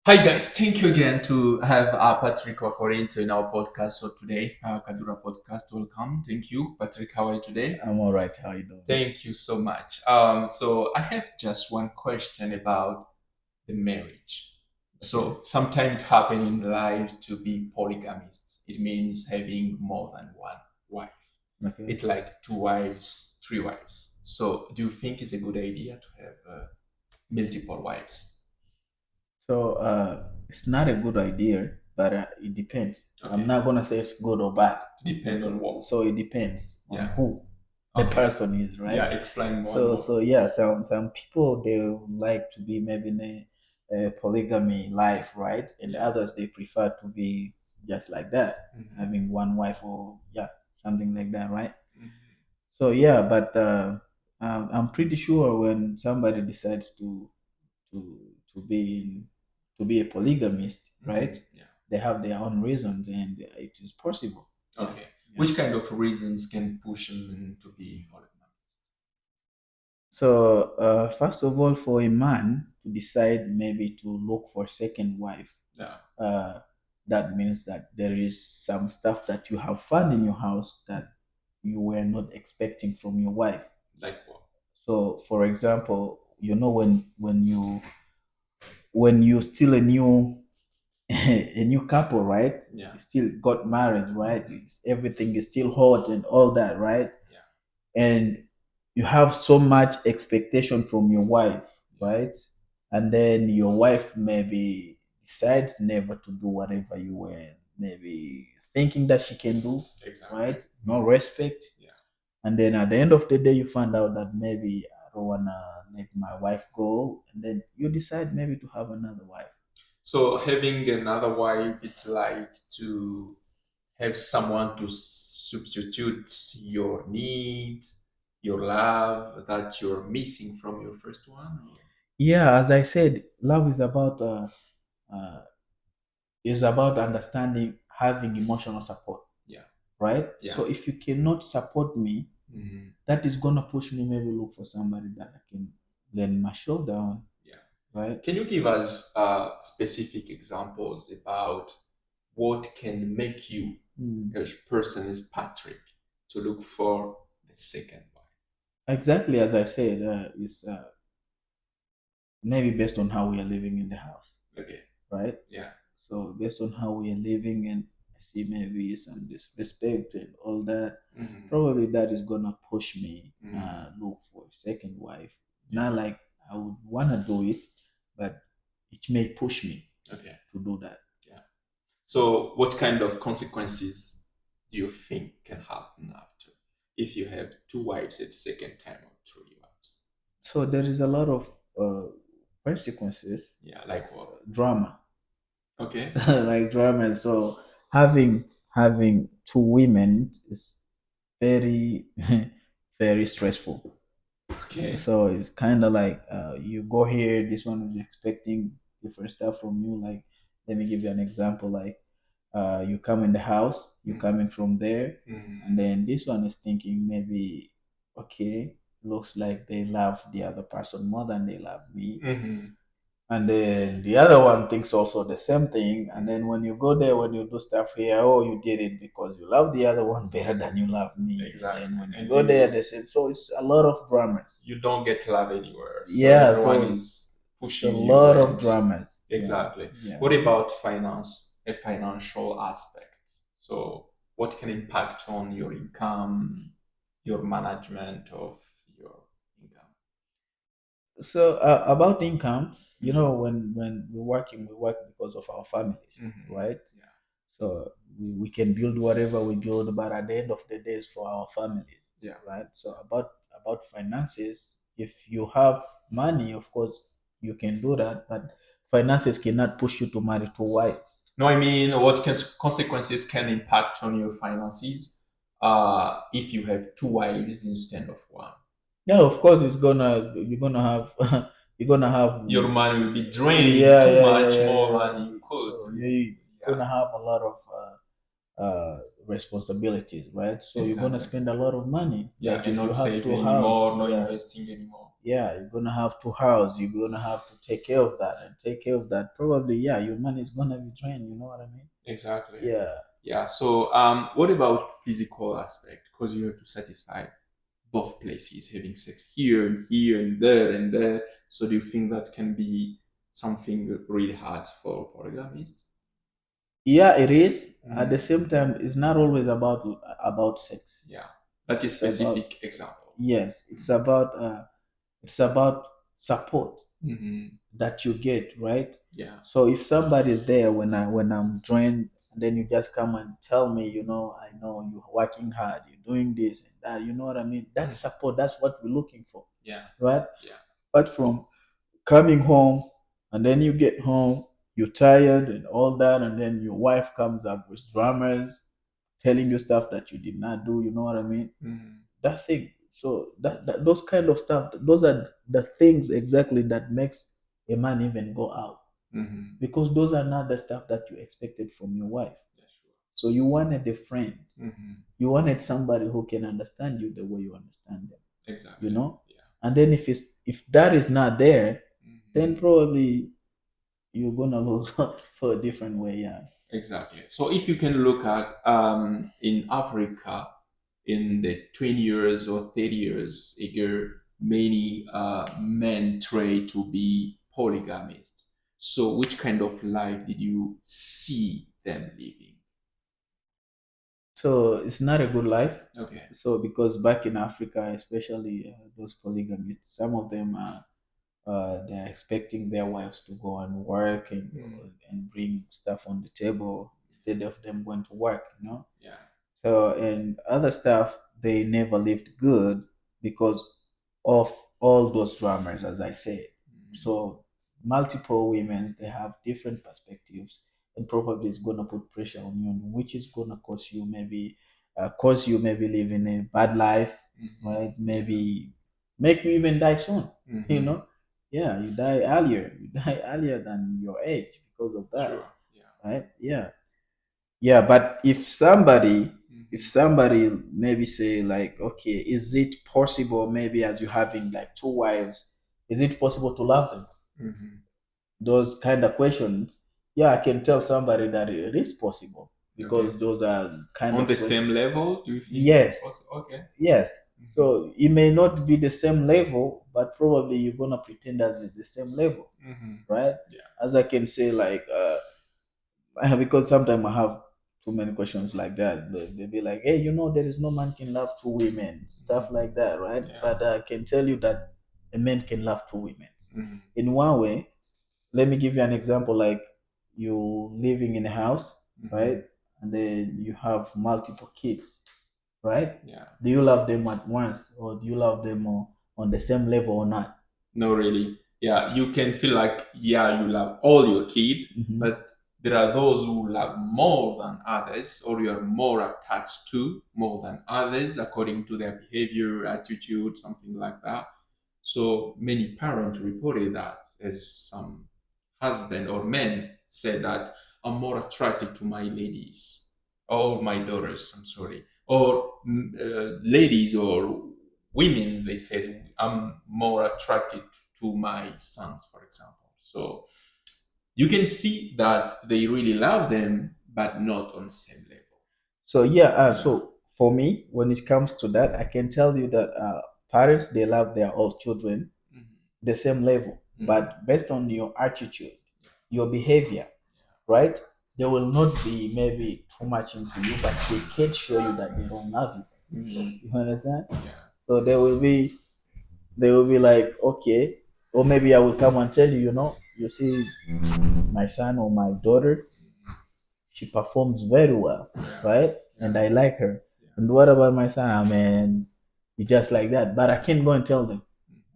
Hi guys, thank you again to have Patrick Wakorinto in our podcast. So today, Kadura podcast, welcome. Thank you, Patrick. How are you today? I'm all right. How you doing? Thank you so much. So I have just one question about the marriage. So sometimes it happen in life to be polygamist. It means having more than one wife. Okay. It's like two wives, three wives. So do you think it's a good idea to have multiple wives? It's not a good idea, but it depends. Okay. I'm not gonna say it's good or bad. Depend on what? So it depends on Yeah. who the Okay. person is, right? Yeah, explain more. So yeah, some people they would like to be maybe in a polygamy life, right? And Yeah. others they prefer to be just like that, having one wife or yeah, something like that, right? So yeah, but I'm pretty sure when somebody decides to to be to be a polygamist, right? Yeah. They have their own reasons, and it is possible. Okay. Yeah. Which kind of reasons can push him to be polygamist? So first of all, for a man to decide maybe to look for a second wife, Yeah. that means that there is some stuff that you have found in your house that you were not expecting from your wife. Like what? So, for example, when you still a new a new couple, right? Yeah. You still got married, right? Everything is still hot and all that, right? Yeah. And you have so much expectation from your wife, right? And then your wife maybe decides never to do whatever you were maybe thinking that she can do, Exactly. right? No respect. Yeah. And then at the end of the day, you find out that maybe I don't wanna let my wife go, and then you decide maybe to have another wife. So having another wife, it's like to have someone to substitute your need, your love that you're missing from your first one. Yeah, as I said, love uh, is about understanding, having emotional support, Yeah. right? Yeah. So if you cannot support me, that is gonna push me maybe look for somebody that I can lend my shoulder on. Yeah. Right? Can you give us specific examples about what can make you, as person is Patrick, to look for the second wife? Exactly as I said, it's maybe based on how we are living in the house. Okay. Right? Yeah. So based on how we are living and I see maybe some disrespect and all that, probably that is gonna push me look for a second wife. Not like I would wanna do it, but it may push me to do that. Yeah. So what kind of consequences do you think can happen after if you have two wives at the second time or three wives? So there is a lot of consequences. Yeah, like what? Drama. Okay. Like drama. So having two women is very very stressful. Okay. So it's kind of like you go here, this one is expecting different stuff from you. Like, let me give you an example. Like, you come in the house, you're coming from there, and then this one is thinking maybe, okay, looks like they love the other person more than they love me. And then the other one thinks also the same thing. And then when you go there, when you do stuff here, oh, you did it because you love the other one better than you love me. Exactly. And when you And go there, they say, so it's a lot of dramas. You don't get love anywhere. So Yeah, everyone so is it's a pushing you lot of and dramas. exactly. Yeah. What about finance, a financial aspect? So what can impact on your income, your management of your income? So about income, when we're working, we work because of our families, right? Yeah. So we can build whatever we build, but at the end of the day, it's for our families. Yeah. Right? So about finances, if you have money, of course, you can do that, but finances cannot push you to marry two wives. No, I mean, what consequences can impact on your finances if you have two wives instead of one? Yeah, of course, it's gonna you're gonna have you're gonna have Your money will be draining yeah, too yeah, yeah, much yeah, more yeah. than you could. So you're Yeah. gonna have a lot of responsibilities, right? So you're gonna Exactly. spend a lot of money. Yeah, Like and if you not have two saving house, anymore, not yeah, investing anymore. yeah, you're gonna have two houses, you're gonna have to take care of that and take care of that. Probably, yeah, your money is gonna be drained, you know what I mean? Exactly. Yeah. Yeah. So, what about physical aspect? Because you have to satisfy both places, having sex here and there and there. So, do you think that can be something really hard for polygamists? Yeah, it is. At the Mm. same time, it's not always about sex. Yeah, that is It's about, specific example. yes, it's about support Mm-hmm. that you get, right? Yeah. So if somebody is there when I'm drained, and then you just come and tell me, I know you're working hard, you're doing this and that, you know what I mean? That's support. That's what we're looking for, Yeah. right? Yeah. But from coming home, and then you get home, you're tired and all that, and then your wife comes up with dramas, telling you stuff that you did not do, you know what I mean? Mm-hmm. That thing. So that those kind of stuff, those are the things exactly that makes a man even go out, Mm-hmm. because those are not the stuff that you expected from your wife. Yeah, sure. So you wanted a friend, Mm-hmm. you wanted somebody who can understand you the way you understand them, Exactly. Yeah. and then if that is not there, then Mm-hmm. probably you're gonna look for a different way. Yeah. Exactly. So if you can look at in Africa in the 20 years or 30 years ago, many men try to be polygamists. So which kind of life did you see them living? So it's not a good life. Okay. So because back in Africa, especially those polygamists, some of them are they're expecting their wives to go and work and bring stuff on the table instead of them going to work. Yeah. So and other stuff they never lived good because of all those dramas, as I said. So multiple women they have different perspectives, and probably it's gonna put pressure on you, which is gonna cause you maybe living a bad life, right? Maybe make you even die soon. Mm-hmm. You know, yeah, you die earlier. You die earlier than your age because of that, Sure. Yeah. right? Yeah. Yeah, but if Mm-hmm. somebody maybe say like, okay, is it possible maybe as you having like two wives, is it possible to love them? Mm-hmm. Those kind of questions, yeah, I can tell somebody that it is possible Okay. because those are kind On of the same questions. level, do you think it's Yes, possible? Okay. yes. Mm-hmm. So it may not be the same level, but probably you're gonna pretend that it's the same level, Mm-hmm. right? Yeah. As I can say, like, because sometimes I have too many questions like that. They'll be like, hey, there is no man can love two women, stuff like that, right? Yeah. But I can tell you that a man can love two women. Mm-hmm. In one way, let me give you an example. Like you living in a house, right? And then you have multiple kids, right? Yeah. Do you love them at once, or do you love them on the same level or not? No, really. Yeah, you can feel like, yeah, you love all your kid, Mhm. but there are those who love more than others, or you are more attached to more than others according to their behavior, attitude, something like that. So many parents reported that, as some husband or men said that I'm more attracted to my ladies or my daughters, I'm sorry, or ladies or women, they said I'm more attracted to my sons, for example. So you can see that they really love them, but not on the same level. So yeah, so for me, when it comes to that, I can tell you that parents they love their old children Mhm. the same level, but based on your attitude, your behavior, right? They will not be maybe too much into you, but they can show you that they don't love you. Mhm. You understand? Yeah. So they will be like, okay, or maybe I will come and tell you, you see, my son or my daughter, she performs very well, right? And I like her. And what about my son? I mean, you just like that. But I can't go and tell them.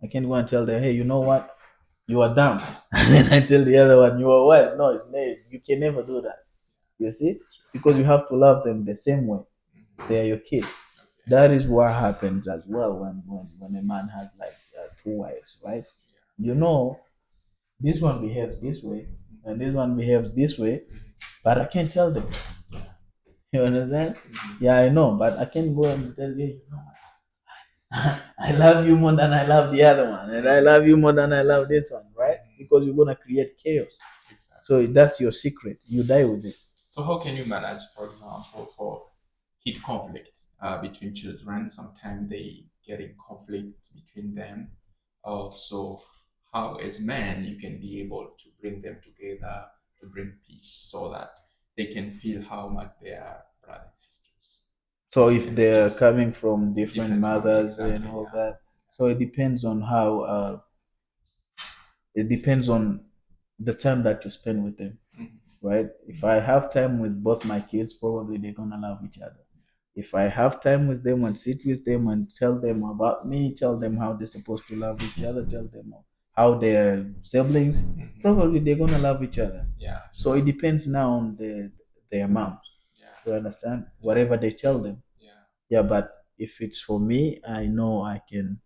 I can't go and tell them, hey, you know what? You are dumb. And then I tell the other one, you are what? No, it's late. You can never do that. You see? Because you have to love them the same way. They are your kids. That is what happens as well when a man has like two wives, right? You know, this one behaves this way and this one behaves this way, but I can't tell them. You understand? Yeah, I know, but I can't go and tell you, I love you more than I love the other one, and I love you more than I love this one, right? Because you're gonna create chaos. Exactly. So that's your secret. You die with it. So how can you manage, for example, for heat conflict between children? Sometimes they get in conflict between them. Also, how as men you can be able to bring them together to bring peace so that they can feel how much they are brothers and sisters So if instead of they're just coming from different different family. mothers and Exactly. all Yeah. that, so it depends on how. It depends on the time that you spend with them, Mhm. right? If I have time with both my kids, probably they're gonna love each other. If I have time with them and sit with them and tell them about me, tell them how they're supposed to love each other, tell them how they're siblings, probably they're gonna love each other. Yeah. So it depends now on their moms. Yeah. You understand? Whatever they tell them. Yeah. Yeah, but if it's for me, I know I can